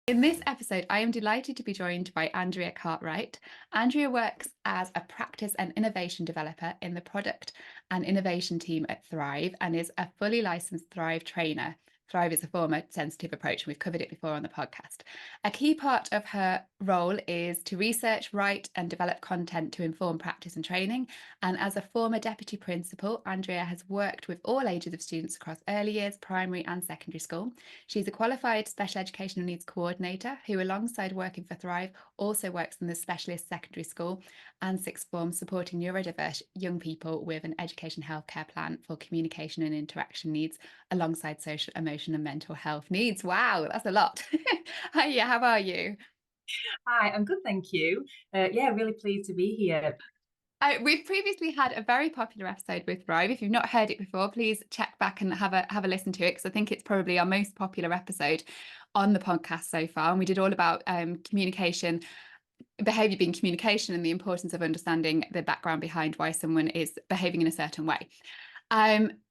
In this episode, I am delighted to be joined by Andrea Cartwright. Andrea works as a practice and innovation developer in the product and innovation team at Thrive and is a fully licensed Thrive trainer. Thrive is a former sensitive approach, and we've covered it before on the podcast. A key part of her role is to research, write, and develop content to inform practice and training. And as a former deputy principal, Andrea has worked with all ages of students across early years, primary, and secondary school. She's a qualified special educational needs coordinator who, alongside working for Thrive, also works in the specialist secondary school and sixth form, supporting neurodiverse young people with an education healthcare plan for communication and interaction needs alongside social, emotion, and mental health needs. Wow, that's a lot. Hiya, how are you? Hi, I'm good, thank you. Yeah, really pleased to be here. We've previously had a very popular episode with Thrive. If you've not heard it before, please check back and have a listen to it, because I think it's probably our most popular episode on the podcast so far. And we did all about communication, behavior being communication, and the importance of understanding the background behind why someone is behaving in a certain way.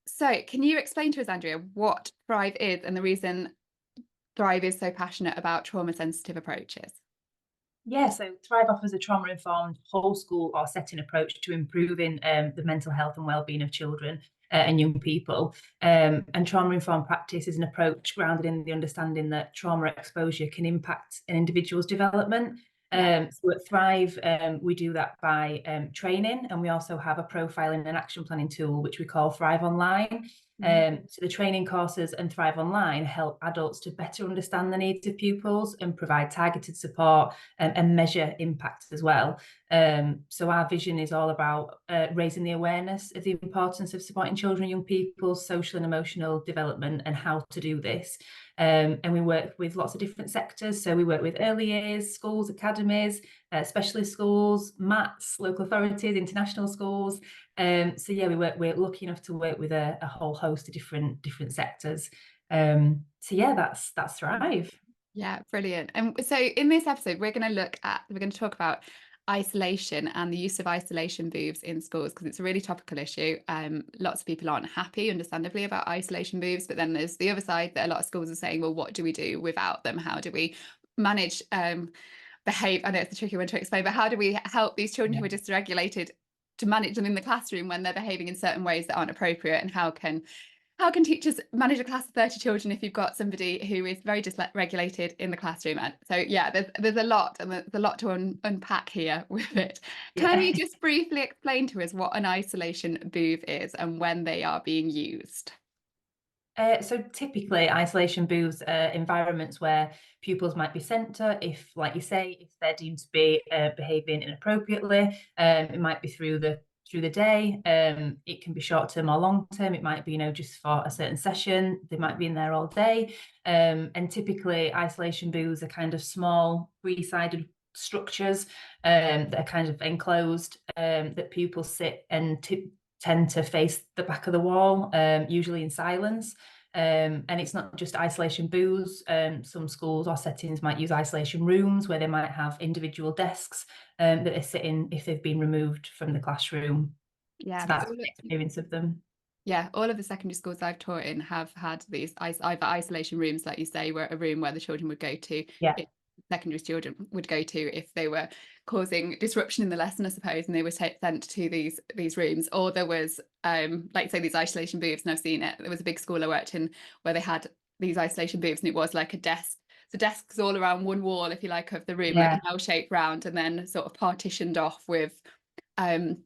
So can you explain to us, Andrea, what Thrive is and the reason Thrive is so passionate about trauma sensitive approaches? Yeah, so Thrive offers a trauma-informed whole school or setting approach to improving the mental health and well-being of children and young people. And trauma-informed practice is an approach grounded in the understanding that trauma exposure can impact an individual's development. Yeah. So at Thrive, we do that by training, and we also have a profiling and action planning tool, which we call Thrive Online. So the training courses and Thrive Online help adults to better understand the needs of pupils and provide targeted support and measure impact as well. So our vision is all about raising the awareness of the importance of supporting children and young people's social and emotional development and how to do this. And we work with lots of different sectors. So we work with early years, schools, academies, specialist schools, MATs, local authorities, international schools. So yeah, we're lucky enough to work with a whole host of different sectors. So yeah, that's Thrive. Yeah, brilliant. And so in this episode, we're going to talk about isolation and the use of isolation booths in schools, because it's a really topical issue. Lots of people aren't happy, understandably, about isolation booths, but then there's the other side that a lot of schools are saying, well, what do we do without them? How do we manage behave? I know it's a tricky one to explain, but how do we help these children Yeah. who are dysregulated to manage them in the classroom when they're behaving in certain ways that aren't appropriate? And how can teachers manage a class of 30 children if you've got somebody who is very dysregulated in the classroom? And so, yeah, there's a lot, and there's a lot to unpack here with it. Can Yeah. you just briefly explain to us what an isolation booth is and when they are being used? So typically, isolation booths are environments where pupils might be sent to if, like you say, if they're deemed to be behaving inappropriately. It might be through the day. It can be short term or long term. It might be, just for a certain session. They might be in there all day. And typically, isolation booths are kind of small, three-sided structures that are kind of enclosed, that pupils sit and tend to face the back of the wall, usually in silence. And it's not just isolation booths. Some schools or settings might use isolation rooms where they might have individual desks that are sitting if they've been removed from the classroom. Yeah, So because that's the experience of them. all of the secondary schools I've taught in have had these either isolation rooms, like you say, where a room where the children would go to, Yeah, if secondary children would go to if they were causing disruption in the lesson, I suppose, and they were sent to these rooms. Or there was, like say, these isolation booths, and I've seen it. There was a big school I worked in where they had these isolation booths, and it was like a desk. So desks all around one wall, if you like, of the room, like yeah, an L-shaped round, and then sort of partitioned off with um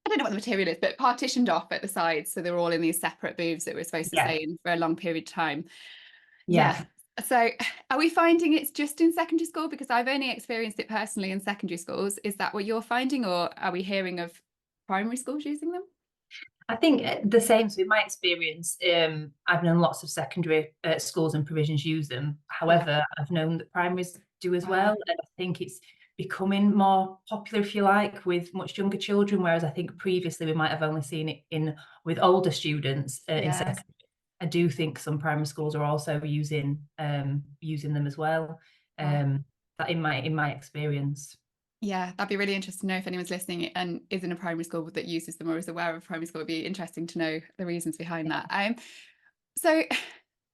I don't know what the material is, but partitioned off at the sides. So they were all in these separate booths that were supposed to yeah, stay in for a long period of time. Yeah. yeah. So are we finding it's just in secondary school? Because I've only experienced it personally in secondary schools. Is that what you're finding, or are we hearing of primary schools using them? I think the same. So in my experience, I've known lots of secondary schools and provisions use them. Yeah. However, I've known that primaries do as Uh, well, and I think it's becoming more popular, if you like, with much younger children. Whereas I think previously we might have only seen it in with older students in yeah. secondary. I do think some primary schools are also using them as well. Wow. That in my experience. Yeah, that'd be really interesting to know if anyone's listening and is in a primary school that uses them or is aware of primary school. It'd be interesting to know the reasons behind that. So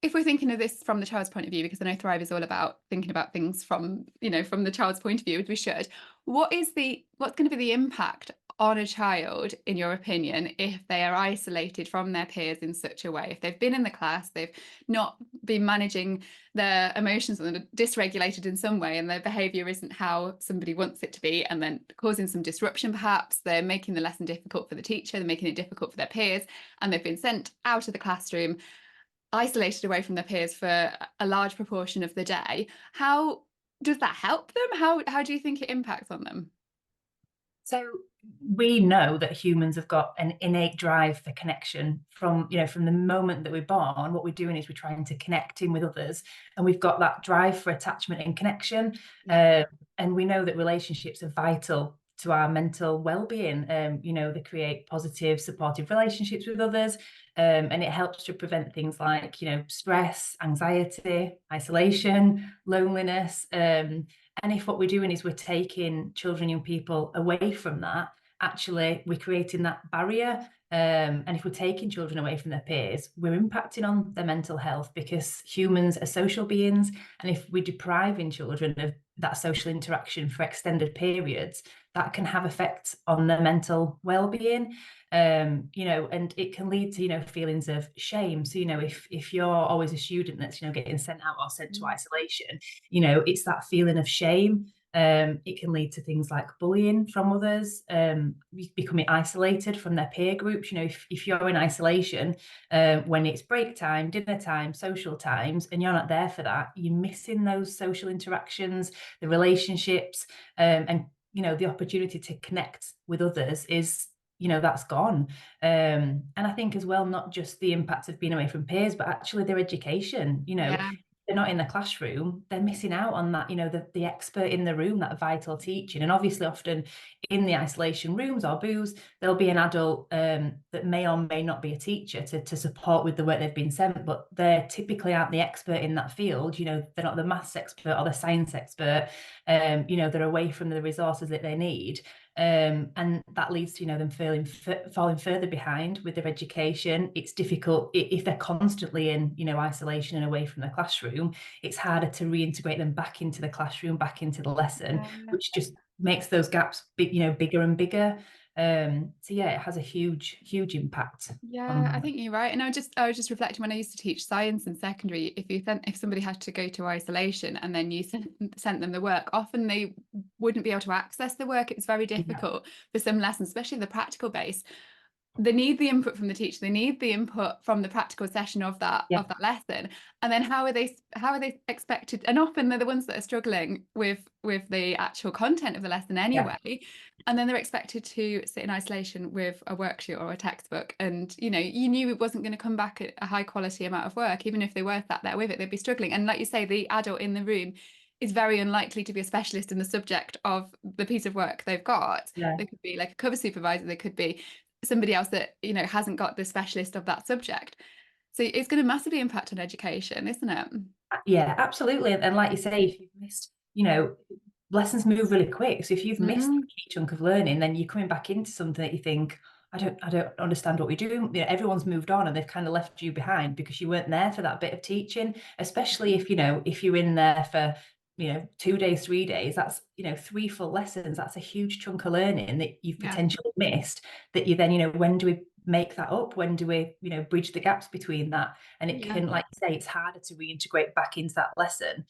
if we're thinking of this from the child's point of view, because I know Thrive is all about thinking about things from, from the child's point of view, as we should, what's going to be the impact on a child, in your opinion, if they are isolated from their peers in such a way? If they've been in the class, they've not been managing their emotions and they're dysregulated in some way, and their behaviour isn't how somebody wants it to be, and then causing some disruption, perhaps they're making the lesson difficult for the teacher, they're making it difficult for their peers, and they've been sent out of the classroom isolated away from their peers for a large proportion of the day. How does that help them? How do you think it impacts on them? So we know that humans have got an innate drive for connection from, from the moment that we're born. What we're doing is we're trying to connect in with others, and we've got that drive for attachment and connection. Yeah. And we know that relationships are vital to our mental well-being. They create positive, supportive relationships with others, and it helps to prevent things like, stress, anxiety, isolation, loneliness. And if what we're doing is we're taking children, young people away from that, actually we're creating that barrier. And if we're taking children away from their peers, we're impacting on their mental health, because humans are social beings. And if we're depriving children of that social interaction for extended periods, that can have effects on their mental well-being. And it can lead to, feelings of shame. So, if you're always a student that's, getting sent out or sent to isolation, it's that feeling of shame. It can lead to things like bullying from others, becoming isolated from their peer groups. If you're in isolation, when it's break time, dinner time, social times, and you're not there for that, you're missing those social interactions, the relationships, and the opportunity to connect with others is, that's gone. And I think as well, not just the impact of being away from peers, but actually their education. Yeah. They're not in the classroom, they're missing out on that, the expert in the room, that vital teaching. And obviously often in the isolation rooms or booths, there'll be an adult that may or may not be a teacher to support with the work they've been sent, but they typically aren't the expert in that field. They're not the maths expert or the science expert. They're away from the resources that they need. And that leads to, them falling further behind with their education. It's difficult if they're constantly in, isolation and away from the classroom. It's harder to reintegrate them back into the classroom, back into the lesson, Yeah. which just makes those gaps bigger and bigger. So yeah, it has a huge impact on Yeah, I that. think you're right. And I was just reflecting when I used to teach science in secondary, if somebody had to go to isolation and then you sent them the work, often they wouldn't be able to access the work. It's very Yeah, difficult for some lessons, especially the practical base. They need the input from the teacher, they need the input from the practical session of that yeah, lesson, and then how are they expected, and often they're the ones that are struggling with the actual content of the lesson yeah, anyway, and then they're expected to sit in isolation with a worksheet or a textbook, and you knew it wasn't going to come back at a high quality amount of work. Even if they were sat there with it, they'd be struggling, and like you say, the adult in the room is very unlikely to be a specialist in the subject of the piece of work they've got. yeah. They could be like a cover supervisor, they could be somebody else that hasn't got the specialist of that subject. So it's going to massively impact on education, isn't it? Yeah, absolutely. And like you say, if you've missed, lessons move really quick. So if you've missed Mm. a key chunk of learning, then you're coming back into something that you think, I don't understand what we're doing. Everyone's moved on and they've kind of left you behind because you weren't there for that bit of teaching, especially if you're in there for, 2 days, 3 days, that's, three full lessons. That's a huge chunk of learning that you've Yeah, potentially missed, that you then, when do we make that up? When do we, bridge the gaps between that? And it yeah, can, like you say, it's harder to reintegrate back into that lesson,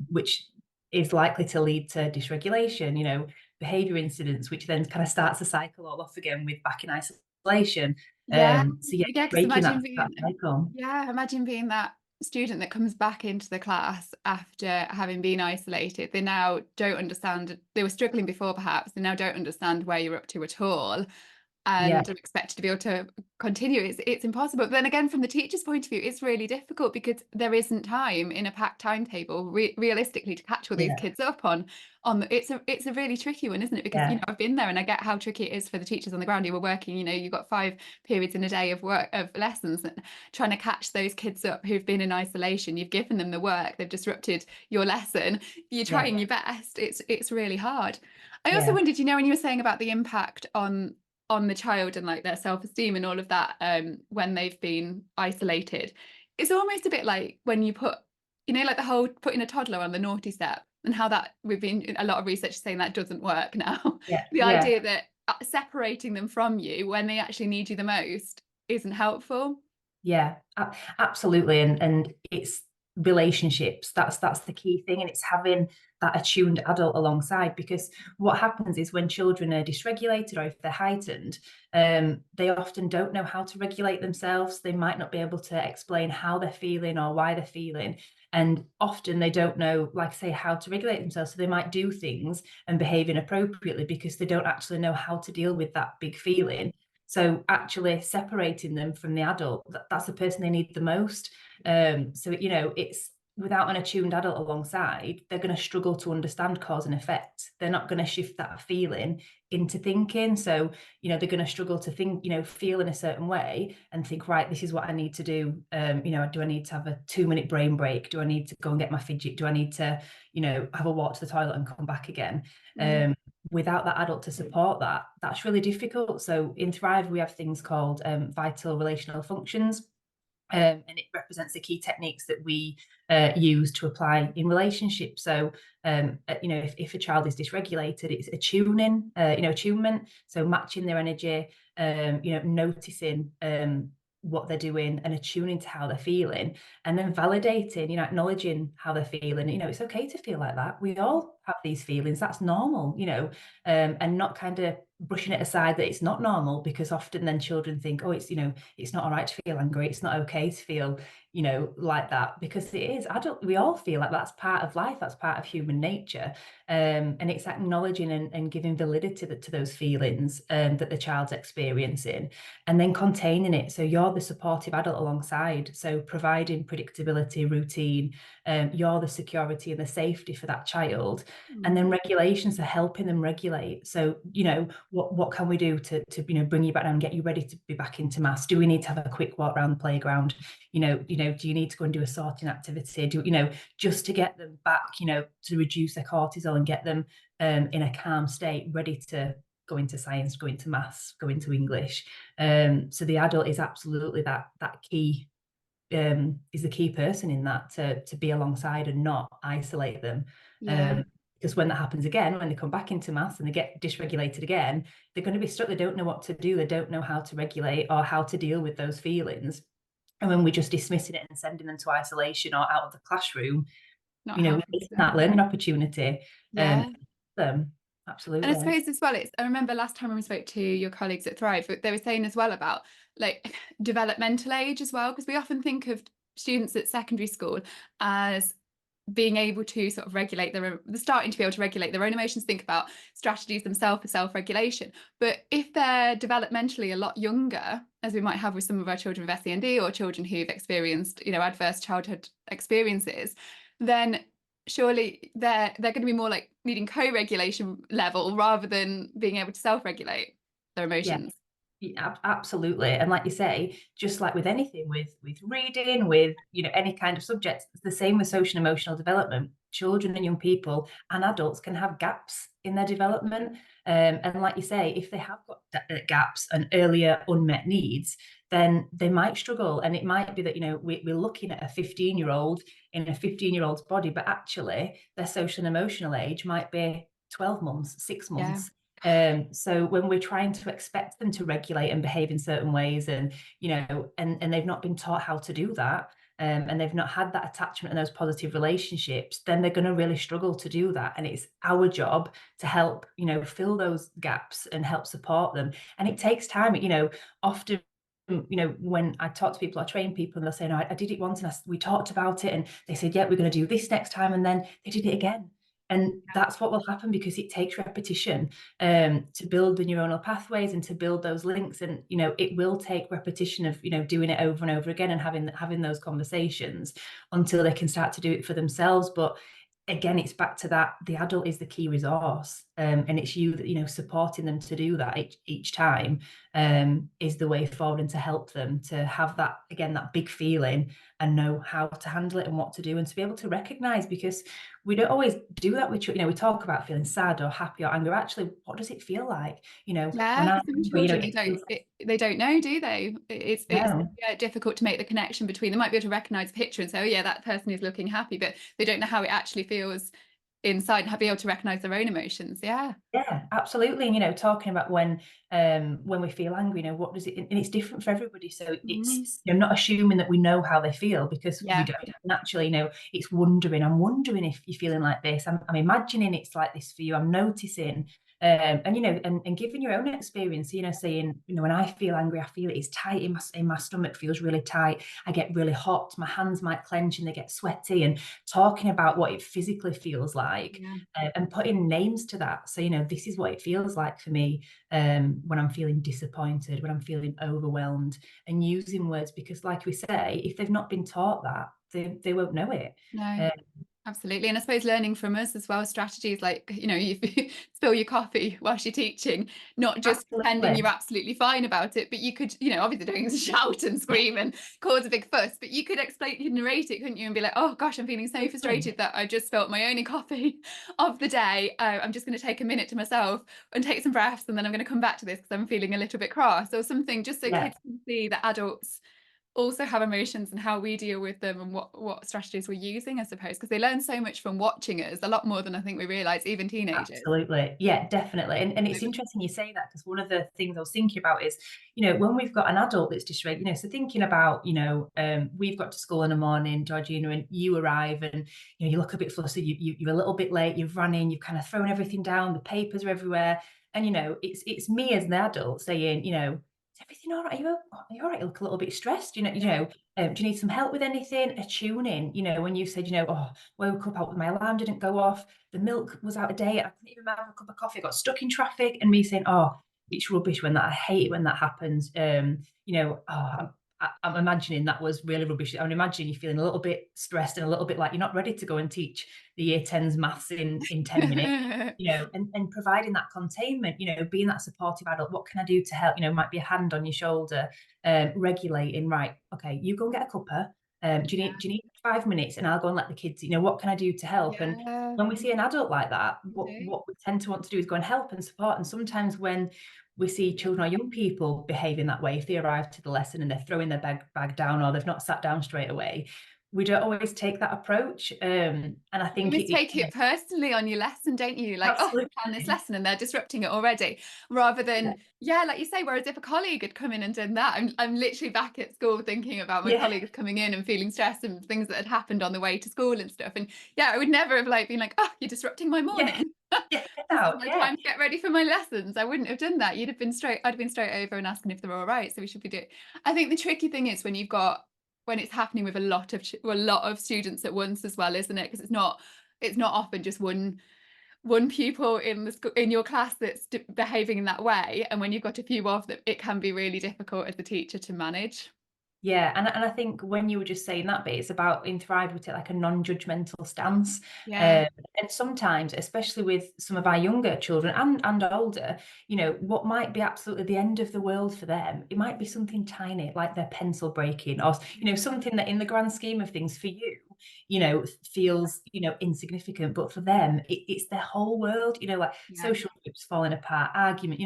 which is likely to lead to dysregulation, behavior incidents, which then kind of starts the cycle all off again with back in isolation. yeah, So yeah, yeah. Because breaking imagine that being, cycle. yeah, imagine being that student that comes back into the class after having been isolated. They now don't understand. They were struggling before, perhaps. They now don't understand where you're up to at all, Yeah, and are expected to be able to continue. It's impossible. But then again, from the teacher's point of view, it's really difficult because there isn't time in a packed timetable realistically to catch all these yeah, kids up on it's a really tricky one, isn't it? Because yeah, I've been there and I get how tricky it is for the teachers on the ground who were working. You've got 5 periods in a day of work, of lessons, and trying to catch those kids up who've been in isolation. You've given them the work, they've disrupted your lesson, you're yeah, trying your best. It's really hard. I also yeah. wondered, when you were saying about the impact on the child and like their self-esteem and all of that, when they've been isolated, it's almost a bit like when you put, like the whole putting a toddler on the naughty step, and how that we've been a lot of research saying that doesn't work now. Yeah, The yeah. idea that separating them from you when they actually need you the most isn't helpful. Yeah, absolutely. And it's relationships. That's the key thing. And it's having that attuned adult alongside, because what happens is when children are dysregulated or if they're heightened, they often don't know how to regulate themselves. They might not be able to explain how they're feeling or why they're feeling. And often they don't know, like I say, how to regulate themselves. So they might do things and behave inappropriately because they don't actually know how to deal with that big feeling. So actually separating them from the adult, that's the person they need the most. So, it's without an attuned adult alongside, they're going to struggle to understand cause and effect. They're not going to shift that feeling into thinking. So, they're going to struggle to think, feel in a certain way and think, right, this is what I need to do. Do I need to have a 2-minute brain break? Do I need to go and get my fidget? Do I need to, have a walk to the toilet and come back again? Mm. Without that adult to support that, that's really difficult. So in Thrive, we have things called vital relational functions. And it represents the key techniques that we use to apply in relationships. So, if a child is dysregulated, it's attunement. So matching their energy, noticing what they're doing and attuning to how they're feeling, and then validating, acknowledging how they're feeling. It's okay to feel like that. We all have these feelings. That's normal, and not kind of brushing it aside that it's not normal, because often then children think, oh, it's not all right to feel angry. It's not okay to feel, like that, because it is adult. We all feel like that's part of life. That's part of human nature. And it's acknowledging and giving validity to those feelings that the child's experiencing, and then containing it. So you're the supportive adult alongside. So providing predictability, routine, you're the security and the safety for that child. And Mm. then regulations are helping them regulate. So, what can we do to bring you back down and get you ready to be back into maths? Do we need to have a quick walk around the playground? Do you need to go and do a sorting activity? Just to get them back, to reduce their cortisol and get them in a calm state, ready to go into science, go into maths, go into English. So the adult is absolutely that key, is the key person in that, to be alongside and not isolate them. Yeah. Because when that happens again, when they come back into maths and they get dysregulated again, they're going to be stuck. They don't know what to do. They don't know how to regulate or how to deal with those feelings. And when we're just dismissing it and sending them to isolation or out of the classroom, Not we're helping missing that them. learning opportunity. Um, Yeah. them And I absolutely. suppose as well, I remember last time when we spoke to your colleagues at Thrive, they were saying as well about like developmental age as well, because we often think of students at secondary school as being able to sort of regulate they're starting to be able to regulate their own emotions, think about strategies themselves for self-regulation. But if they're developmentally a lot younger, as we might have with some of our children with SEND or children who've experienced, adverse childhood experiences, then surely they're going to be more like needing co-regulation level rather than being able to self-regulate their Yeah. emotions. Yeah, absolutely. And like you say, just like with anything, with reading, with any kind of subject, it's the same with social and emotional development. Children and young people and adults can have gaps in their development. And like you say, if they have got gaps and earlier unmet needs, then they might struggle. And it might be that, we're looking at a 15-year-old in a 15-year-old's body, but actually their social and emotional age might be 12 months, 6 Yeah. months. So when we're trying to expect them to regulate and behave in certain ways, and and they've not been taught how to do that, and they've not had that attachment and those positive relationships, then they're going to really struggle to do that. And it's our job to help, fill those gaps and help support them. And it takes time. Often, when I talk to people, I train people, and they'll say, "No, I did it once, and we talked about it, and they said, yeah, we're going to do this next time," and then they did it again. And that's what will happen, because it takes repetition, to build the neuronal pathways and to build those links. And it will take repetition of doing it over and over again and having those conversations until they can start to do it for themselves. But again, it's back to that: the adult is the key resource, and it's you that supporting them to do that each time. is the way forward, and to help them to have that, again, that big feeling and know how to handle it and what to do, and to be able to recognize, because we don't always do that with children. We talk about feeling sad or happy or angry. Actually, what does it feel like? When Yeah, I'm for some angry, children, it feels they don't know, do they? It's no. yeah, difficult to make the connection between. They might be able to recognize a picture and say, oh yeah, that person is looking happy, but they don't know how it actually feels inside and be able to recognize their own emotions. Yeah. Yeah, absolutely. And talking about when we feel angry, what does it, and it's different for everybody. So Mm. it's not assuming that we know how they feel, because we Yeah. don't. Naturally, it's wondering. I'm wondering if you're feeling like this. I'm imagining it's like this for you. I'm noticing. And and giving your own experience, saying, when I feel angry, I feel it's tight in my stomach, feels really tight. I get really hot. My hands might clench and they get sweaty. And talking about what it physically feels like, Yeah. and putting names to that. So, this is what it feels like for me, when I'm feeling disappointed, when I'm feeling overwhelmed, and using words, because, like we say, if they've not been taught that, they won't know it. No. Uh, Absolutely. And I suppose learning from us as well, strategies like, you spill your coffee whilst you're teaching, not just pretending Absolutely. you're absolutely fine about it, but you could, obviously don't shout and scream and cause a big fuss, but you could explain, you narrate it, couldn't you? And be like, oh gosh, I'm feeling so Absolutely. frustrated that I just spilt my only coffee of the day. I'm just going to take a minute to myself and take some breaths. And then I'm going to come back to this because I'm feeling a little bit cross or something, just so Yeah. kids can see that adults also have emotions and how we deal with them and what strategies we're using, I suppose, because they learn so much from watching us, a lot more than I think we realize, even teenagers. Absolutely. Yeah, definitely. And it's interesting you say that, because one of the things I was thinking about is, when we've got an adult that's dysregulated, so thinking about, we've got to school in the morning, Georgina, and you arrive and, you look a bit flustered, you're a little bit late, you've run in, you've kind of thrown everything down, the papers are everywhere. And, it's me as an adult saying, is everything all right? Are you all right? You look a little bit stressed. Do you need some help with anything? A tuning, when you said, oh, woke up, my alarm didn't go off, the milk was out of date, I couldn't even have a cup of coffee, I got stuck in traffic, and me saying, oh, it's rubbish when that, I hate it when that happens. I'm imagining that was really rubbish. I'm imagining you feeling a little bit stressed and a little bit like you're not ready to go and teach the year 10s maths in 10 minutes. And providing that containment, being that supportive adult. What can I do to help? Might be a hand on your shoulder, regulating, right, okay, you go and get a cuppa. Do you need 5 minutes, and I'll go and let the kids, what can I do to help? And Yeah, when we see an adult like that, you do. what we tend to want to do is go and help and support. And sometimes when we see children or young people behaving that way, if they arrive to the lesson and they're throwing their bag down, or they've not sat down straight away, we don't always take that approach. And I You think always take it personally on your lesson, don't you? Like, oh, I planned this absolutely. lesson and they're disrupting it already. Rather Yeah. than, yeah, like you say, whereas if a colleague had come in and done that, I'm literally back at school thinking about my Yeah. colleagues coming in and feeling stressed and things that had happened on the way to school and stuff. And yeah, I would never have been like, oh, you're disrupting my Yeah. morning. Yeah. Get This is out. my Yeah. time to get ready for my lessons. I wouldn't have done that. I'd have been straight over and asking if they're all right. So we should be doing. I think the tricky thing is when it's happening with a lot of students at once as well, isn't it? Because it's not often just one pupil in your class that's behaving in that way, and when you've got a few of them, it can be really difficult as a teacher to manage. Yeah, and I think when you were just saying that bit, it's about in Thrive, we take like a non-judgmental stance. Yeah, Um, and sometimes, especially with some of our younger children and older, what might be absolutely the end of the world for them, it might be something tiny, like their pencil breaking, or something that in the grand scheme of things for you, feels, insignificant. But for them, it's their whole world, like yeah, social groups falling apart, argument,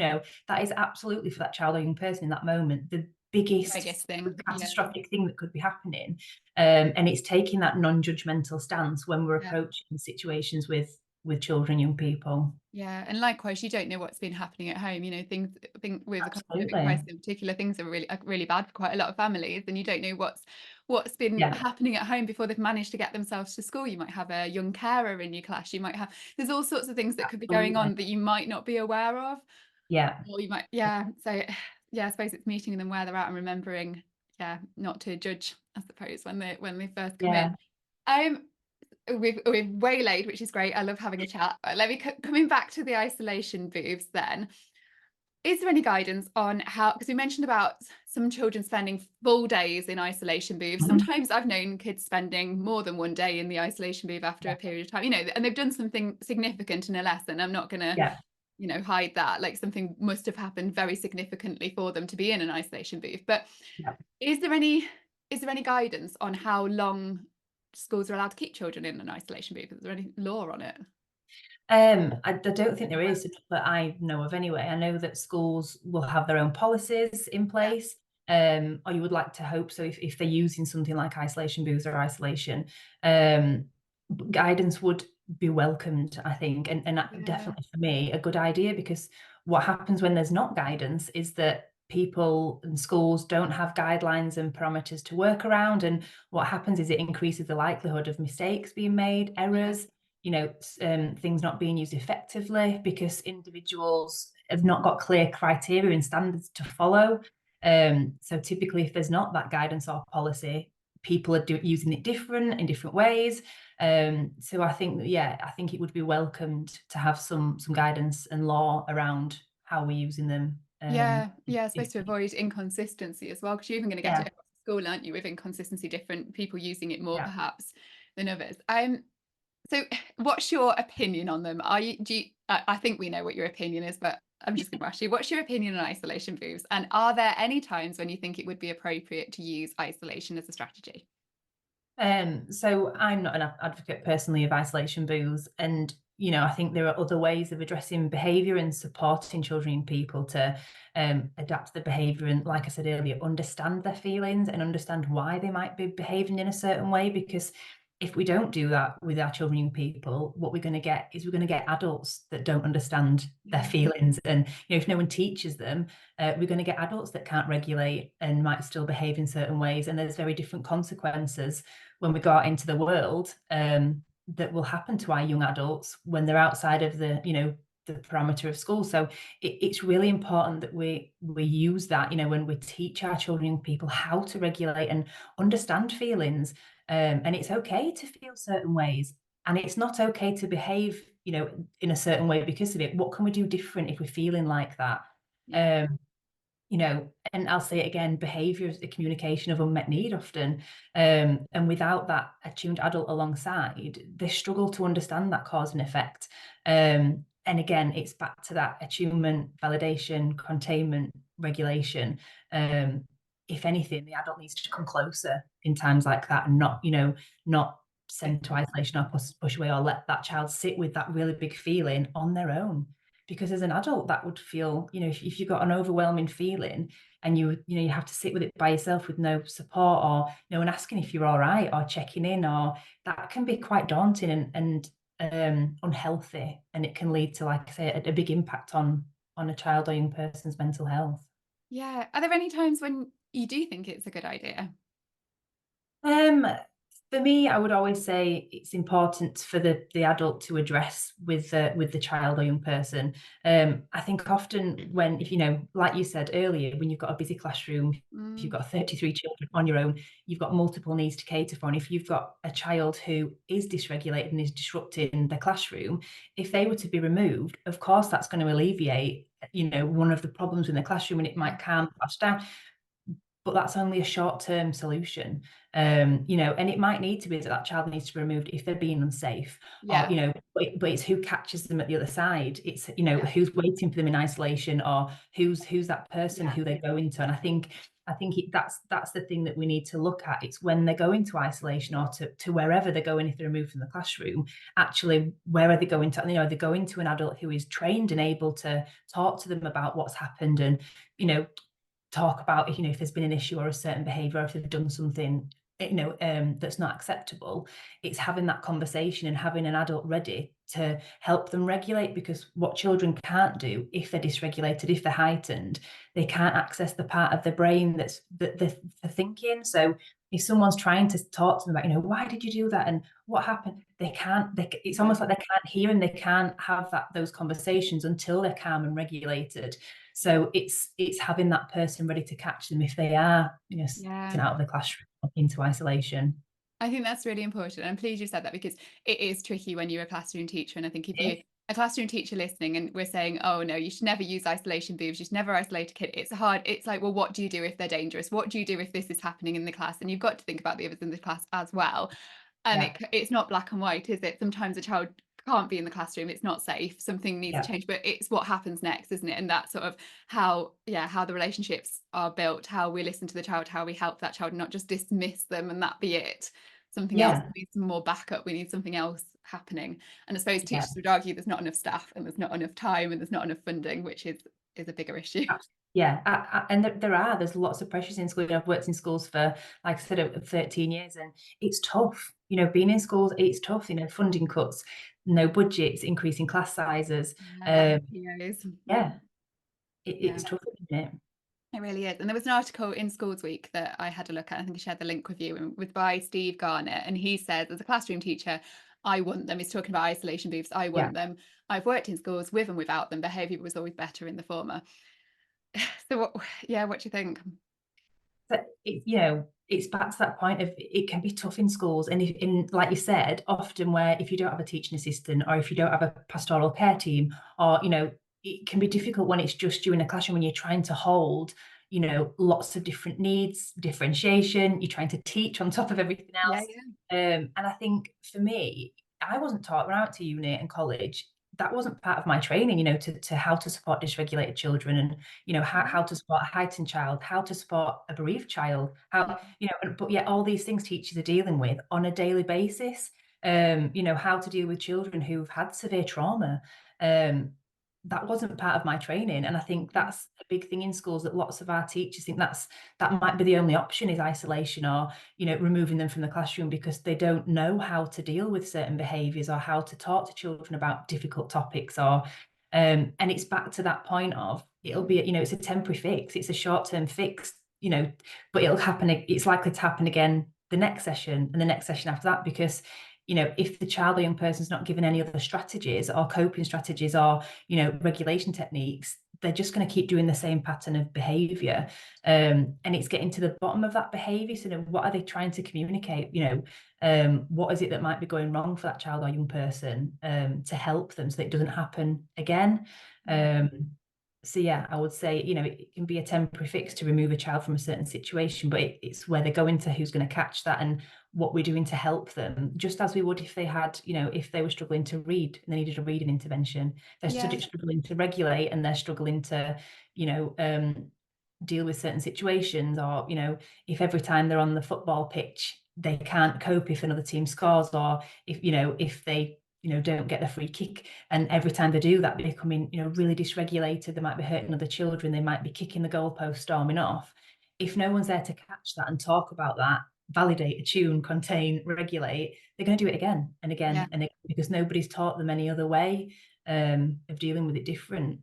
that is absolutely, for that child or young person in that moment, the biggest biggest thing. Yeah, catastrophic thing that could be happening. And it's taking that non-judgmental stance when we're yeah. approaching situations with children, young people. Yeah, and likewise, you don't know what's been happening at home. Things think with the cost of living crisis Absolutely. in particular, things are really bad for quite a lot of families, and you don't know what's been Yeah, happening at home before they've managed to get themselves to school. You might have a young carer in your class. There's all sorts of things that could be going absolutely. on that you might not be aware of, Yeah, or you might, yeah. So, yeah, I suppose it's meeting them where they're at and remembering, yeah, not to judge, I suppose, when they first come in. yeah. Um, we've waylaid, which is great. I love having a chat. Let me coming back to the isolation booths then. Is there any guidance on how, because we mentioned about some children spending full days in isolation booths. Mhm. Sometimes I've known kids spending more than one day in the isolation booth after Yeah, a period of time, and they've done something significant in a lesson. I'm not gonna, yeah. hide that. Like something must have happened very significantly for them to be in an isolation booth. But Yeah. is there any is there any guidance on how long schools are allowed to keep children in an isolation booth? Is there any law on it? I don't think there is that I know of anyway. I know that schools will have their own policies in Yeah. place, or you would like to hope so if they're using something like isolation booths or isolation. Um, Guidance would be welcomed, I think, and that Yeah. definitely for me a good idea, because what happens when there's not guidance is that people and schools don't have guidelines and parameters to work around, and what happens is it increases the likelihood of mistakes being made, Yeah. errors, things not being used effectively because individuals have not got clear criteria and standards to follow. So typically, if there's not that guidance or policy, people are using it different in different ways. So I think, yeah, I think it would be welcomed to have some guidance and law around how we're using them. Yeah, yeah, If, supposed to avoid inconsistency as well, because you're even going to get yeah, it across the school, aren't you, with inconsistency, different people using it more yeah. perhaps than others. So what's your opinion on them? I think we know what your opinion is, but I'm just going to ask you, what's your opinion on isolation booths? And are there any times when you think it would be appropriate to use isolation as a strategy? So I'm not an advocate personally of isolation booths, and I think there are other ways of addressing behaviour and supporting children and people to adapt their behaviour and, like I said earlier, understand their feelings and understand why they might be behaving in a certain way. Because if we don't do that with our children and young people, what we're going to get is we're going to get adults that don't understand their Yeah. feelings, and if no one teaches them, we're going to get adults that can't regulate and might still behave in certain ways, and there's very different consequences when we go out into the world, that will happen to our young adults when they're outside of the parameter of school. So it's really important that we use that, when we teach our children and people how to regulate and understand feelings. And it's okay to feel certain ways, and it's not okay to behave, in a certain way because of it. What can we do different if we're feeling like that? Yeah. Um, and I'll say it again, behavior is a communication of unmet need often. And without that attuned adult alongside, they struggle to understand that cause and effect. And again, it's back to that attunement, validation, containment, regulation. If anything, the adult needs to come closer in times like that, and not send to isolation or push away, or let that child sit with that really big feeling on their own. Because as an adult, that would feel, if you've got an overwhelming feeling and you have to sit with it by yourself with no support, or no one asking if you're all right or checking in, or that can be quite daunting and unhealthy, and it can lead to, like I say, a big impact on a child or young person's mental health. Yeah. Are there any times when you do think it's a good idea? Um, for me, I would always say it's important for the adult to address with the child or young person. I think often when, if like you said earlier, when you've got a busy classroom, if you've Mm, got 33 children on your own, you've got multiple needs to cater for. And if you've got a child who is dysregulated and is disrupting the classroom, if they were to be removed, of course that's going to alleviate, one of the problems in the classroom, and it yeah. might calm the class down, but that's only a short-term solution. And it might need to be that that child needs to be removed if they're being unsafe, or Yeah. but it's who catches them at the other side. It's Yeah. who's waiting for them in isolation, or who's that person Yeah. who they go into. And I think that's the thing that we need to look at. It's when they go into isolation, or to wherever they're going, if they're removed from the classroom, actually, where are they going to? Are they going to an adult who is trained and able to talk to them about what's happened, and talk about if there's been an issue or a certain behavior, or if they've done something that's not acceptable. It's having that conversation and having an adult ready to help them regulate, because what children can't do if they're dysregulated, if they're heightened, they can't access the part of the brain that's the thinking. So if someone's trying to talk to them about, why did you do that and what happened, they can't, it's Yeah. almost like they can't hear, and they can't have those conversations until they're calm and regulated. So it's having that person ready to catch them if they are, Yeah. sent out of the classroom into isolation. I think that's really important. I'm pleased you said that, because it is tricky when you're a classroom teacher. And I think if It you're is. a classroom teacher listening and we're saying, oh no, you should never use isolation booths, you should never isolate a kid, it's hard. It's like, well, what do you do if they're dangerous? What do you do if this is happening in the class? And you've got to think about the others in the class as well. And Yeah. it's not black and white, is it? Sometimes a child can't be in the classroom, it's not safe, something needs to Yeah. change, but it's what happens next, isn't it? And that sort of how, yeah, how the relationships are built, how we listen to the child, how we help that child, not just dismiss them and that be it. Something else, Yeah. we need some more backup, we need something else happening. And I suppose Yeah. teachers would argue there's not enough staff and there's not enough time and there's not enough funding, which is a bigger issue. Yeah, and there's lots of pressures in school. I've worked in schools for, like I said, over 13 years, and it's tough. Being in schools, it's tough. Funding cuts, no budgets, increasing class sizes. Lack Um, of PAs. yeah, Yeah. it's tough, isn't it? It really is. And there was an article in Schools Week that I had a look at. I think I shared the link with you, and with by Steve Garnett. And he says, as a classroom teacher, I want them. He's talking about isolation booths. I Yeah. want them. I've worked in schools with and without them. Behaviour was always better in the former. So what? Yeah, what do you think? But it's back to that point of it can be tough in schools, and like you said, often where if you don't have a teaching assistant or if you don't have a pastoral care team, or it can be difficult when it's just you in a classroom when you're trying to hold lots of different needs, differentiation. You're trying to teach on top of everything Yeah, else, yeah, and I think for me, I wasn't taught when I went to uni and college. That wasn't part of my training, to how to support dysregulated children, and yeah, how to support a heightened child, how to support a bereaved child, how yeah, but yet all these things teachers are dealing with on a daily basis. How to deal with children who've had severe trauma. Um, that wasn't part of my training, and I think yeah, that's a big thing in schools, that lots of our teachers think that might be the only option, is isolation, or removing them from the classroom, because they don't know how to deal with certain behaviors or how to talk to children about difficult topics, or and it's back to that point of, it'll be it's a temporary fix, it's a short-term fix, but it'll happen, it's likely to happen again the next session and the next session after that, because if the child or young person's not given any other strategies or coping strategies or regulation techniques, they're just going to keep doing the same pattern of behavior, and it's getting to the bottom of that behavior. So what are they trying to communicate? What is it that might be going wrong for that child or young person, to help them so that it doesn't happen again. yeah, So yeah, I would say, it can be a temporary fix to remove a child from a certain situation, but it's where they're going to, who's going to catch that, and what we're doing to help them, just as we would if they had, if they were struggling to read and they needed a reading intervention. They're yeah, struggling to regulate, and they're struggling to, deal with certain situations, or if every time they're on the football pitch they can't cope if another team scores, or if they don't get the free kick, and every time they do that, they're becoming really dysregulated, they might be hurting other children, they might be kicking the goalpost, storming off. If no one's there to catch that and talk about that, validate, attune, contain, regulate, they're going to do it again and yeah. again and again, because nobody's taught them any other way, of dealing with it different.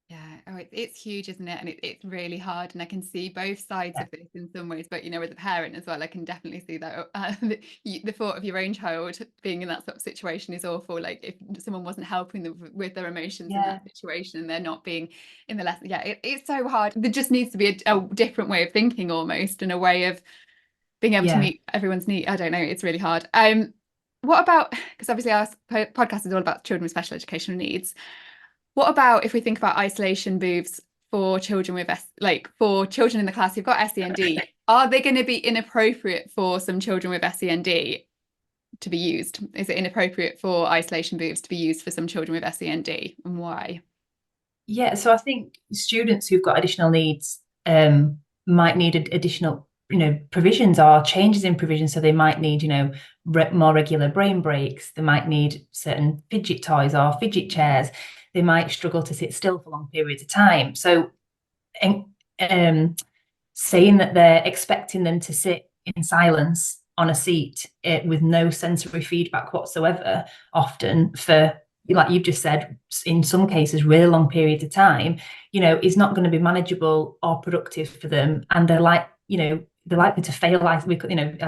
Yeah, oh, it's huge, isn't it? And it's really hard. And I can see both sides Yeah. of this in some ways. But, as a parent as well, I can definitely see that the thought of your own child being in that sort of situation is awful. Like if someone wasn't helping them with their emotions in Yeah. that situation and they're not being in the lesson. Yeah, it's so hard. There just needs to be a different way of thinking almost, and a way of being able to Yeah. meet everyone's need. I don't know. It's really hard. What about, because obviously our podcast is all about children with special educational needs. What about if we think about isolation booths for children with for children in the class who've got SEND? Are they going to be inappropriate for some children with SEND to be used? Is it inappropriate for isolation booths to be used for some children with SEND, and why? Yeah, so I think students who've got additional needs, might need additional, provisions or changes in provisions. So they might need, more regular brain breaks. They might need certain fidget toys or fidget chairs. They might struggle to sit still for long periods of time. So, um, saying that they're expecting them to sit in silence on a seat, with no sensory feedback whatsoever, often for, like you've just said, in some cases, really long periods of time, is not going to be manageable or productive for them. And they're likely to fail. I've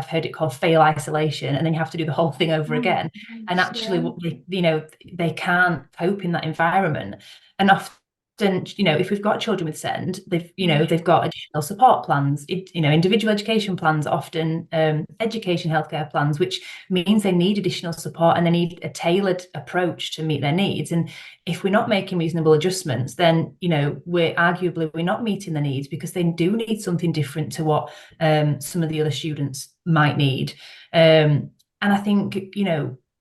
heard it called fail isolation, and then you have to do the whole thing over Oh my again. And gosh, actually, yeah. what they can't cope in that environment. And often, if we've got children with SEND, they've got additional support plans, individual education plans, often, education healthcare plans, which means they need additional support and they need a tailored approach to meet their needs. And if we're not making reasonable adjustments, then we're not meeting the needs, because they do need something different to what, some of the other students might need. And I think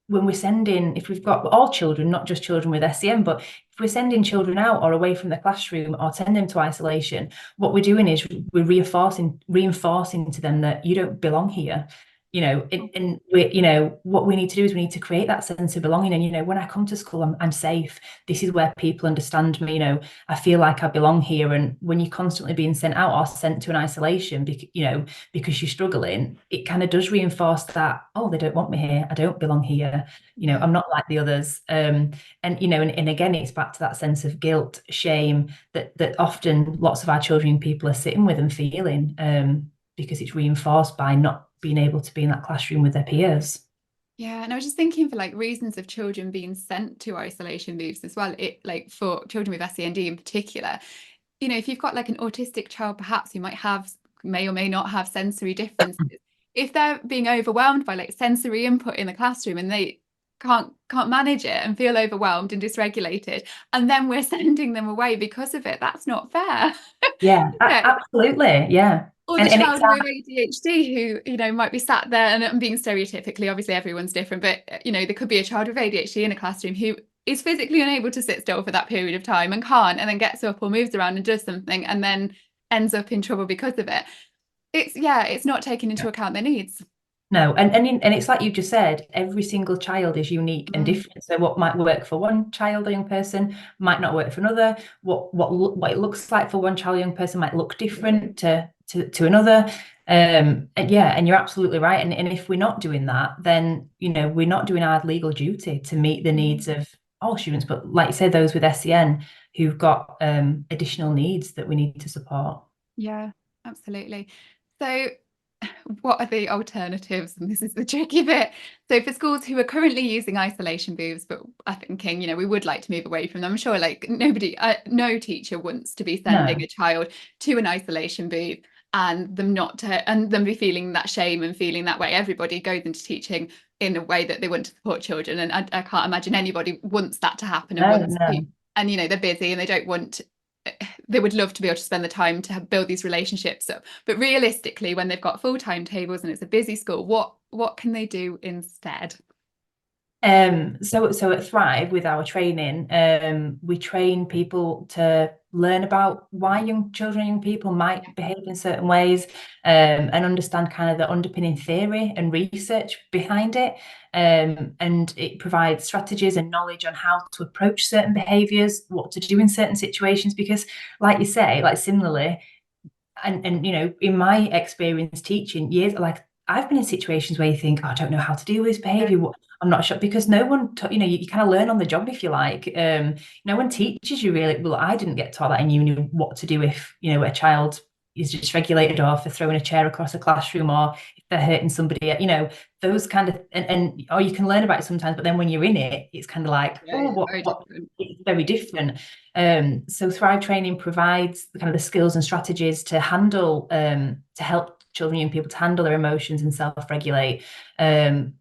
when we're sending, if we've got all children, not just children with SEN, but if we're sending children out or away from the classroom or sending them to isolation, what we're doing is we're reinforcing to them that you don't belong here. And we, what we need to do is we need to create that sense of belonging. And when I come to school, I'm safe. This is where people understand me. I feel like I belong here. And when you're constantly being sent out or sent to an isolation, because you're struggling, it kind of does reinforce that, oh, they don't want me here. I don't belong here. Yeah. I'm not like the others. And again, it's back to that sense of guilt, shame that often lots of our children and people are sitting with and feeling, because it's reinforced by not being able to be in that classroom with their peers. Yeah, and I was just thinking for like reasons of children being sent to isolation moves as well. It like for children with SEND in particular, if you've got like an autistic child, perhaps who may or may not have sensory differences, if they're being overwhelmed by like sensory input in the classroom and they can't manage it and feel overwhelmed and dysregulated, and then we're sending them away because of it, that's not fair. Yeah, Yeah. absolutely. Yeah. Or the And it's child with ADHD who, might be sat there, and I'm being stereotypically, obviously everyone's different, but, there could be a child with ADHD in a classroom who is physically unable to sit still for that period of time and can't, and then gets up or moves around and does something and then ends up in trouble because of it. It's not taking into account their needs. No, and it's like you just said, every single child is unique and Mm. different. So what might work for one child or young person might not work for another. What it looks like for one child or young person might look different to another. And you're absolutely right. And if we're not doing that, then we're not doing our legal duty to meet the needs of all students. But like you said, those with SEN who've got additional needs that we need to support. Yeah, absolutely. So what are the alternatives? And this is the tricky bit. So for schools who are currently using isolation booths, but are thinking, we would like to move away from them. I'm sure like no teacher wants to be sending No, a child to an isolation booth and them be feeling that shame and feeling that way. Everybody goes into teaching in a way that they want to support children. And I can't imagine anybody wants that to happen and no, wants to, no. and they're busy and they would love to be able to spend the time to build these relationships up. But realistically, when they've got full timetables and it's a busy school, what can they do instead? So at Thrive with our training, we train people to learn about why young children and young people might behave in certain ways, and understand kind of the underpinning theory and research behind it. And it provides strategies and knowledge on how to approach certain behaviors, what to do in certain situations, because like you say, like similarly, and in my experience teaching years, like I've been in situations where you think, oh, I don't know how to deal with this behavior. I'm not sure, because no one you kind of learn on the job, if you like. No one teaches you really. Well, I didn't get taught that in uni, what to do if a child is dysregulated, or if they're throwing a chair across a classroom, or if they're hurting somebody, those kind of, and or you can learn about it sometimes, but then when you're in it, it's kind of like, Yeah, oh, it's what very different. it's very different. So Thrive Training provides the kind of the skills and strategies to help children and young people to handle their emotions and self-regulate. And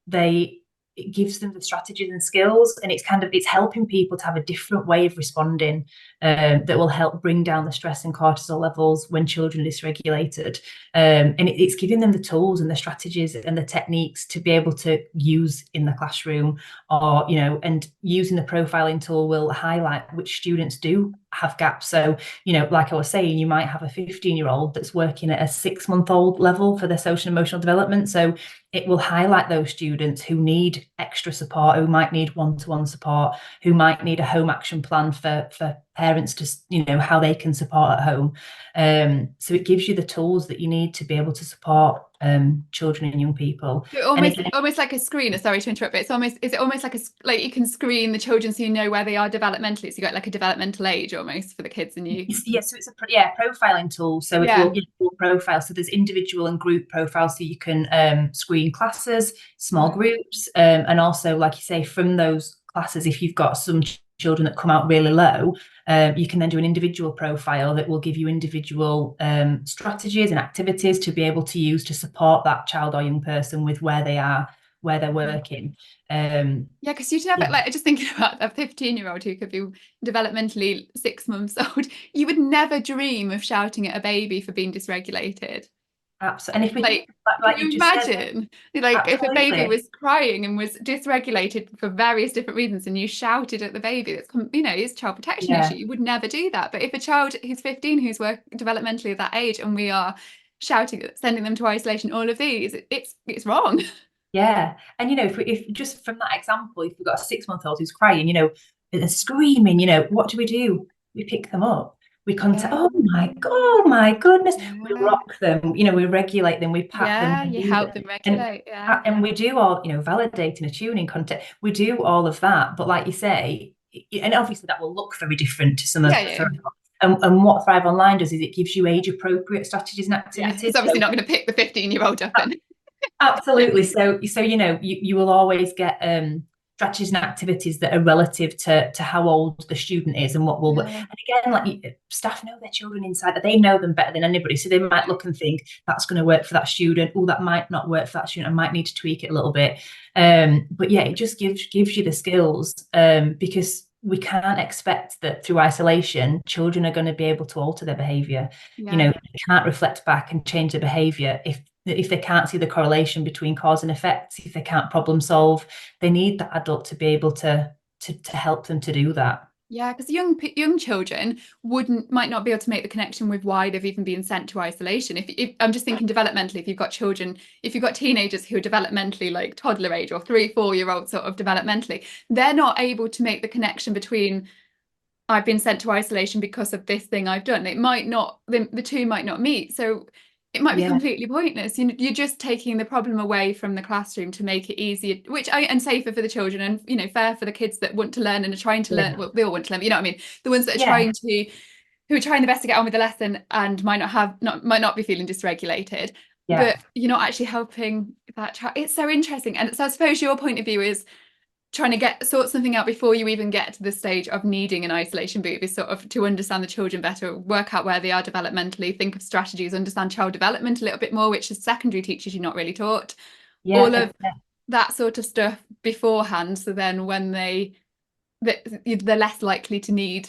they it gives them the strategies and skills, and it's helping people to have a different way of responding, that will help bring down the stress and cortisol levels when children are dysregulated. And it's giving them the tools and the strategies and the techniques to be able to use in the classroom, or and using the profiling tool will highlight which students do have gaps. So like I was saying, you might have a 15-year-old that's working at a 6-month-old level for their social and emotional development, so it will highlight those students who need extra support, who might need one-to-one support, who might need a home action plan for parents to how they can support at home. So it gives you the tools that you need to be able to support children and young people. And Almost like a screener. Sorry to interrupt, but is it almost like you can screen the children so you know where they are developmentally? So you got like a developmental age almost for the kids and you. So it's a profiling tool. So it Yeah. will profile. So there's individual and group profiles, so you can screen classes, small Right. groups, and also, like you say, from those classes, if you've got some children that come out really low, you can then do an individual profile that will give you individual strategies and activities to be able to use to support that child or young person with where they are, where they're working. Yeah, because you'd never Yeah. like just thinking about a 15-year-old who could be developmentally 6 months old. You would never dream of shouting at a baby for being dysregulated. Absolutely. And if we think, Like, can like you you just said, imagine, like, if a baby absolutely. was crying and was dysregulated for various different reasons, and you shouted at the baby, that's, it's child protection issue. Yeah. You would never do that. But if a child who's 15, who's developmentally at that age, and we are shouting, sending them to isolation, all of these, it's wrong. Yeah. And if just from that example, if we've got a 6-month-old who's crying, and screaming, what do? We pick them up. We contact, Yeah, oh my goodness. We yeah, rock them, we regulate them, we pat them, yeah. we You do help them. them And regulate. Yeah, we do all, validating a tuning content. We do all of that. But like you say, and obviously that will look very different to some yeah, of yeah, and what Thrive Online does is it gives you age appropriate strategies and yeah. activities. It's obviously So not going to pick the 15-year-old up and absolutely. So you will always get strategies and activities that are relative to how old the student is and what will work. yeah, And again, like staff know their children inside, they know them better than anybody. So they might look and think that's going to work for that student. Oh, that might not work for that student. I might need to tweak it a little bit. But yeah, it just gives you the skills because we can't expect that through isolation, children are going to be able to alter their behavior. yeah. They can't reflect back and change their behavior if they can't see the correlation between cause and effect, if they can't problem solve. They need that adult to be able to help them to do that. Yeah, because young children might not be able to make the connection with why they've even been sent to isolation. If I'm just thinking developmentally, if you've got teenagers who are developmentally like toddler age or 3, 4-year-old sort of developmentally, they're not able to make the connection between I've been sent to isolation because of this thing I've done. It might not, the two might not meet. So it might be Yeah, completely pointless. You're just taking the problem away from the classroom to make it easier, and safer for the children, and fair for the kids that want to learn and are trying to learn. yeah, Well, they all want to learn, but you know what I mean. The ones that are yeah, who are trying the best to get on with the lesson and might not be feeling dysregulated. yeah, But you're not actually helping that child. It's so interesting. And so I suppose your point of view is trying to sort something out before you even get to the stage of needing an isolation booth, is sort of to understand the children better, work out where they are developmentally, think of strategies, understand child development a little bit more, which as secondary teachers you're not really taught. All yeah, of that sort of stuff beforehand, so then when they're less likely to need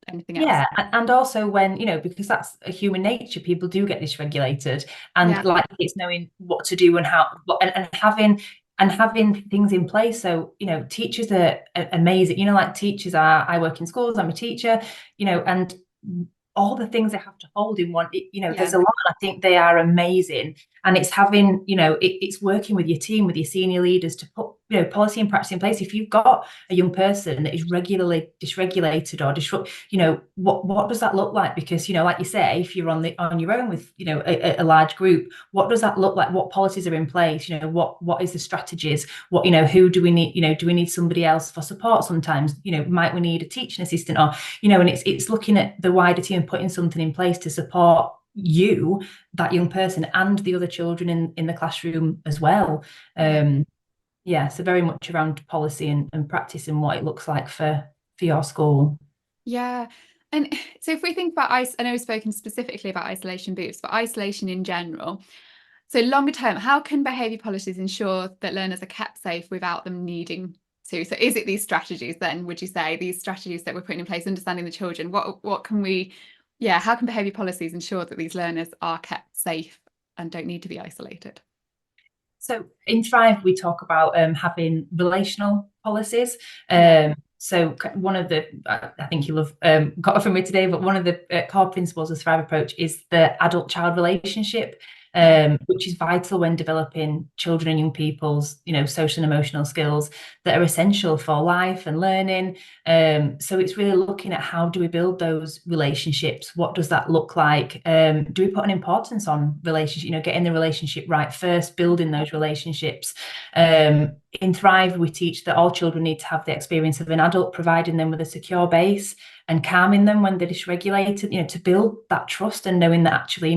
anything else. yeah. And also when, because that's a human nature, people do get dysregulated, and Yeah, like it's knowing what to do and how, and having things in place. So, teachers are amazing. Like teachers are, I work in schools, I'm a teacher, and all the things they have to hold in one, there's yeah, a lot. I think they are amazing. And it's having, it's working with your team, with your senior leaders to put, policy and practice in place. If you've got a young person that is regularly dysregulated or disrupt, what does that look like? Because, like you say, if you're on your own with, a large group, what does that look like? What policies are in place? What is the strategies? Who do we need? Do we need somebody else for support sometimes? Might we need a teaching assistant, or, and it's looking at the wider team and putting something in place to support you, that young person, and the other children in the classroom as well. yeah. Yeah, so very much around policy and practice and what it looks like for your school. Yeah. And so if we think about I know we've spoken specifically about isolation booths, but isolation in general. So longer term, how can behaviour policies ensure that learners are kept safe without them needing to? So is it these strategies then, would you say, these strategies that we're putting in place, understanding the children? What can how can behaviour policies ensure that these learners are kept safe and don't need to be isolated? So in Thrive, we talk about having relational policies. Yeah. So one of the, I think you'll have got it from me today, but one of the core principles of Thrive approach is the adult-child relationship, Yeah. which is vital when developing children and young people's, social and emotional skills that are essential for life and learning. So it's really looking at how do we build those relationships? What does that look like? Do we put an importance on relationship, getting the relationship right first, building those relationships? In Thrive, we teach that all children need to have the experience of an adult providing them with a secure base and calming them when they're dysregulated, to build that trust and knowing that actually,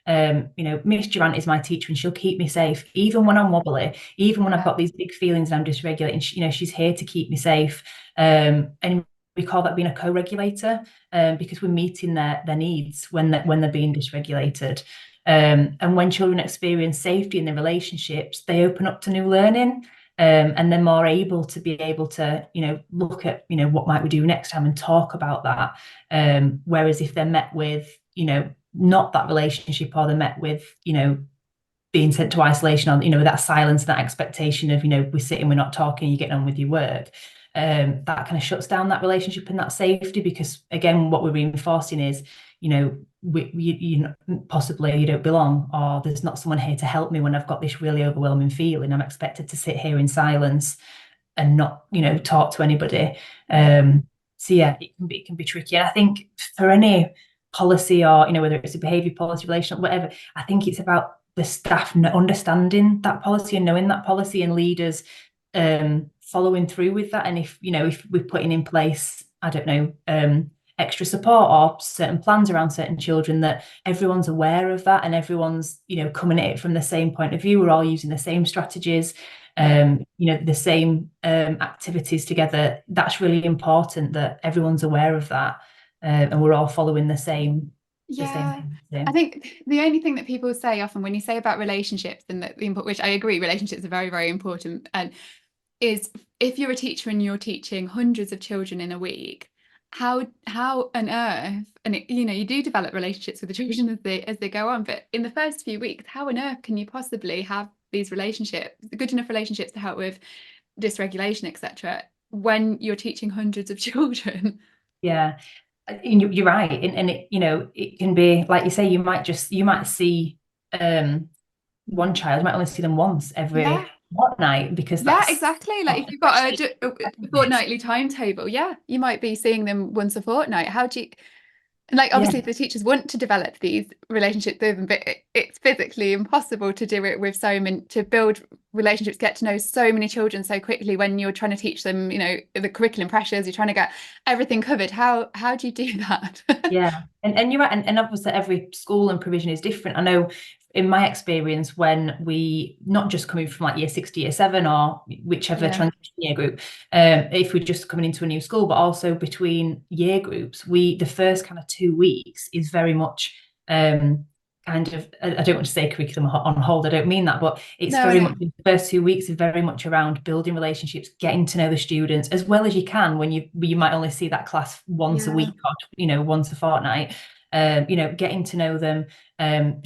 Miss Durrant is my teacher and she'll keep me safe, even when I'm wobbly, even when I've got these big feelings and I'm dysregulated, and she's here to keep me safe. And we call that being a co-regulator, because we're meeting their needs when they're being dysregulated. And when children experience safety in their relationships, they open up to new learning. And they're more able to look at, what might we do next time and talk about that. Whereas if they're met with, not that relationship, or they're met with, being sent to isolation, or, that silence, that expectation of, we're sitting, we're not talking, you're getting on with your work. That kind of shuts down that relationship and that safety, because again, what we're reinforcing is, possibly you don't belong, or there's not someone here to help me when I've got this really overwhelming feeling. I'm expected to sit here in silence and not, talk to anybody. So yeah, it can be tricky. And I think for any policy, or, whether it's a behaviour policy, relational, whatever, I think it's about the staff understanding that policy and knowing that policy, and leaders following through with that. And if we're putting in place, I don't know, extra support or certain plans around certain children, that everyone's aware of that, and everyone's, coming at it from the same point of view. We're all using the same strategies, the same activities together. That's really important, that everyone's aware of that, and we're all following the same. Yeah, I think the only thing that people say often when you say about relationships, and that the input, which I agree, relationships are very, very important, and is if you're a teacher and you're teaching hundreds of children in a week, how on earth, and you do develop relationships with the children as they go on, but in the first few weeks, how on earth can you possibly have these relationships, good enough relationships to help with dysregulation, etc., when you're teaching hundreds of children? Yeah, you're right, and it it can be like you say. You might see one child, you might only see them once every Yeah. fortnight, because Yeah, that's exactly. Like if you've got a fortnightly timetable, yeah, you might be seeing them once a fortnight. How do you, and like yeah, obviously if the teachers want to develop these relationships with them, but it's physically impossible to do it with so many, to build relationships, get to know so many children so quickly when you're trying to teach them, the curriculum pressures, you're trying to get everything covered. How do you do that? yeah, and you're right, and obviously every school and provision is different. I know in my experience, when we, not just coming from like year 6 to year 7, or whichever Yeah. transition year group, if we're just coming into a new school, but also between year groups, the first kind of 2 weeks is very much kind of, I don't want to say curriculum on hold, I don't mean that, but it's No, very no. much, the first 2 weeks is very much around building relationships, getting to know the students as well as you can, when you might only see that class once a Yeah. week, or once a fortnight. Getting to know them, having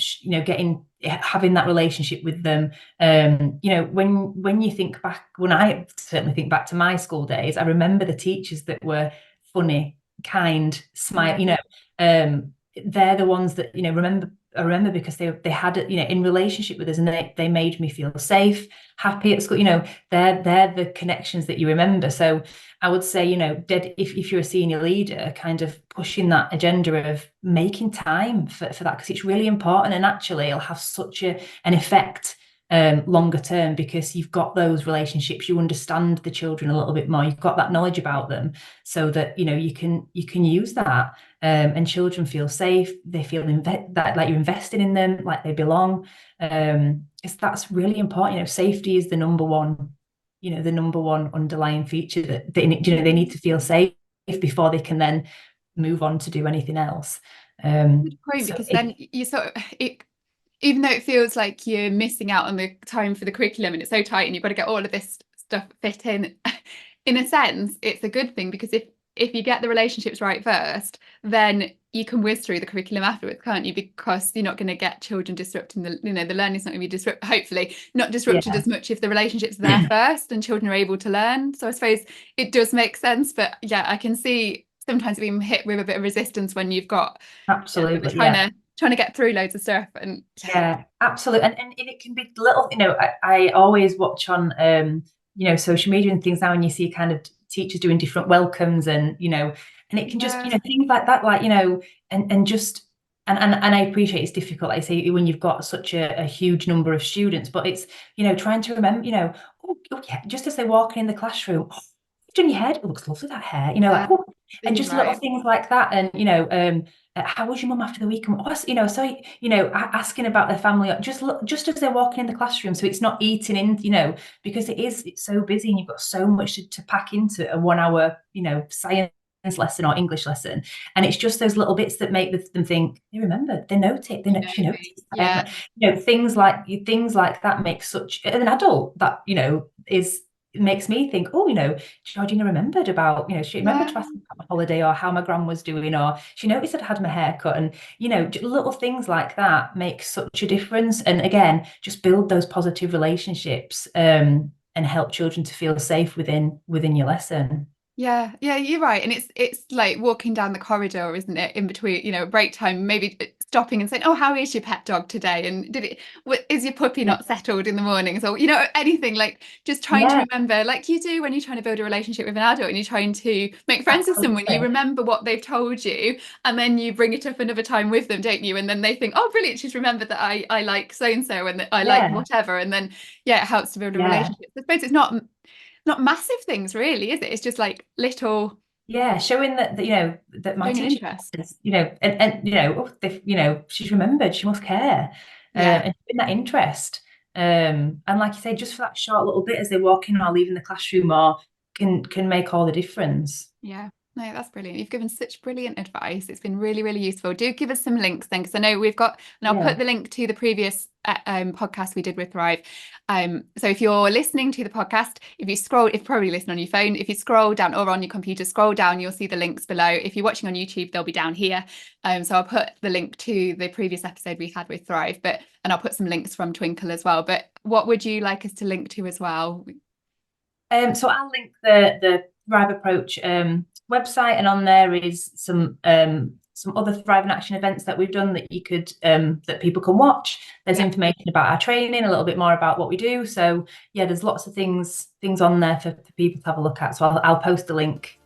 that relationship with them. When you think back, when I certainly think back to my school days, I remember the teachers that were funny, kind, smile. Yeah. They're the ones that I remember, because they had it, in relationship with us, and they made me feel safe, happy at school. They're the connections that you remember. So I would say, if you're a senior leader, kind of pushing that agenda of making time for that, because it's really important, and actually it'll have such an effect longer term, because you've got those relationships, you understand the children a little bit more, you've got that knowledge about them, so that you can use that, and children feel safe, they feel that like you're invested in them, like they belong. That's really important. Safety is the number one underlying feature, that they need to feel safe before they can then move on to do anything else. Good point, So because then you sort of it, even though it feels like you're missing out on the time for the curriculum and it's so tight and you've got to get all of this stuff fit in a sense, it's a good thing, because if you get the relationships right first, then you can whiz through the curriculum afterwards, can't you? Because you're not going to get children disrupting the learning's not going to be disrupted, hopefully not disrupted yeah, as much if the relationships are there first and children are able to learn. So I suppose it does make sense, but yeah, I can see sometimes being hit with a bit of resistance when you've got when we're absolutely, trying yeah. to get through loads of stuff, and Yeah, absolutely. And it can be little, I always watch on social media and things now, and you see kind of teachers doing different welcomes, and it can just, yeah, things like that, like, and just, and I appreciate it's difficult, like I say, when you've got such a huge number of students, but it's, trying to remember, oh yeah, just as they're walking in the classroom, oh, you've done your hair, it looks lovely, that hair, yeah, like, oh, and you're just little right. things like that. And, how was your mum after the weekend? So, asking about their family, just as they're walking in the classroom. So it's not eating in, because it's so busy, and you've got so much to pack into a 1 hour, science lesson or English lesson. And it's just those little bits that make them think, they remember, they note it, she Me. noticed Yeah, things like that make such, an adult that, is it makes me think, oh, Georgina remembered about, she remembered Yeah. to ask me about my holiday or how my gran was doing, or she noticed I'd had my hair cut. And, little things like that make such a difference. And again, just build those positive relationships, and help children to feel safe within your lesson. Yeah, yeah, you're right. And it's like walking down the corridor, isn't it? In between, break time, maybe stopping and saying, "Oh, how is your pet dog today? And is your puppy Yeah. not settled in the mornings?" Or, anything like just trying to Yeah, remember, like you do when you're trying to build a relationship with an adult and you're trying to make friends with someone, you absolutely. remember what they've told you, and then you bring it up another time with them, don't you? And then they think, "Oh, brilliant, she's remembered that I like so and so and that I like Yeah, whatever." And then yeah, it helps to build a yeah. relationship. I suppose it's not massive things really, is it? It's just like little Yeah, showing that my showing an teacher interest. cares, and she's remembered, she must care, Yeah, and showing that interest, and like you say, just for that short little bit as they're walking or leaving the classroom, or can make all the difference. yeah. No, that's brilliant. You've given such brilliant advice. It's been really, really useful. Do give us some links then, because I know we've got, and I'll put Yeah, the link to the previous podcast we did with Thrive. So if you're listening to the podcast, if you probably listen on your phone, if you scroll down or on your computer, scroll down, you'll see the links below. If you're watching on YouTube, they'll be down here. So I'll put the link to the previous episode we had with Thrive, and I'll put some links from Twinkle as well. But what would you like us to link to as well? so I'll link the Thrive Approach website, and on there is some other Thrive in Action events that we've done that you could that people can watch. There's Yeah. information about our training, a little bit more about what we do. So yeah, there's lots of things on there for people to have a look at. So I'll post the link